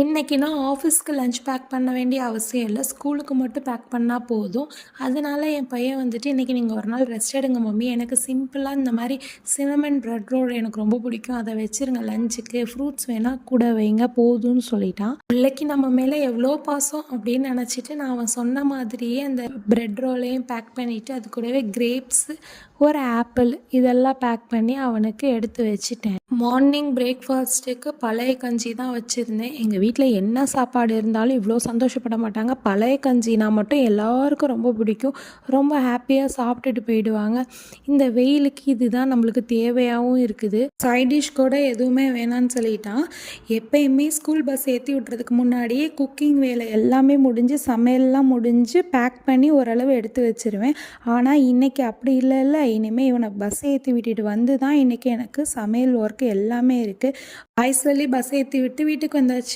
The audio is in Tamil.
இன்னைக்கு நான் ஆஃபீஸ்க்கு லஞ்ச் பேக் பண்ண வேண்டிய அவசியம் இல்லை, ஸ்கூலுக்கு மட்டும் பேக் பண்ணால் போதும். அதனால என் பையன் வந்துட்டு, "இன்றைக்கி நீங்கள் ஒரு நாள் ரெஸ்ட் எடுங்க மம்மி, எனக்கு சிம்பிளாக இந்த மாதிரி சினமன் பிரெட் ரோல் எனக்கு ரொம்ப பிடிக்கும், அதை வச்சுருங்க லஞ்சுக்கு, ஃப்ரூட்ஸ் வேணால் கூட வைங்க போதும்னு சொல்லிட்டான். பிள்ளைக்கு நம்ம மேலே எவ்வளோ பாசம் அப்படின்னு நினச்சிட்டு நான் அவன் சொன்ன மாதிரியே அந்த பிரெட் ரோலையும் பேக் பண்ணிவிட்டு அது கூடவே கிரேப்ஸு, ஒரு ஆப்பிள் இதெல்லாம் பேக் பண்ணி அவனுக்கு எடுத்து வச்சுட்டேன். மார்னிங் பிரேக்ஃபாஸ்ட்டுக்கு பழைய கஞ்சி தான் வச்சுருந்தேன். எங்கள் வீட்டில் என்ன சாப்பாடு இருந்தாலும் இவ்வளோ சந்தோஷப்பட மாட்டாங்க. பழைய கஞ்சினா மட்டும் எல்லாருக்கும் ரொம்ப பிடிக்கும். ரொம்ப ஹாப்பியாக சாப்பிட்டுட்டு போயிடுவாங்க. இந்த வெயிலுக்கு இதுதான் நம்மளுக்கு தேவையாகவும் இருக்குது. சைட் டிஷ் கூட எதுவுமே வேணான்னு சொல்லிட்டான். எப்பயுமே ஸ்கூல் பஸ் ஏற்றி விட்றதுக்கு முன்னாடியே குக்கிங் வேலை எல்லாமே முடிஞ்சு, சமையல்லாம் முடிஞ்சு பேக் பண்ணி ஓரளவு எடுத்து வச்சுருவேன். ஆனால் இன்றைக்கி அப்படி இல்லைல்ல. இனிமேல் இவனை பஸ் ஏற்றி விட்டுட்டு வந்து தான் இன்றைக்கி எனக்கு சமையல் ஒர்க்கு எல்லாமே இருக்குது. பாய் சொல்லி பஸ் ஏற்றி விட்டு வீட்டுக்கு வந்தாச்சு.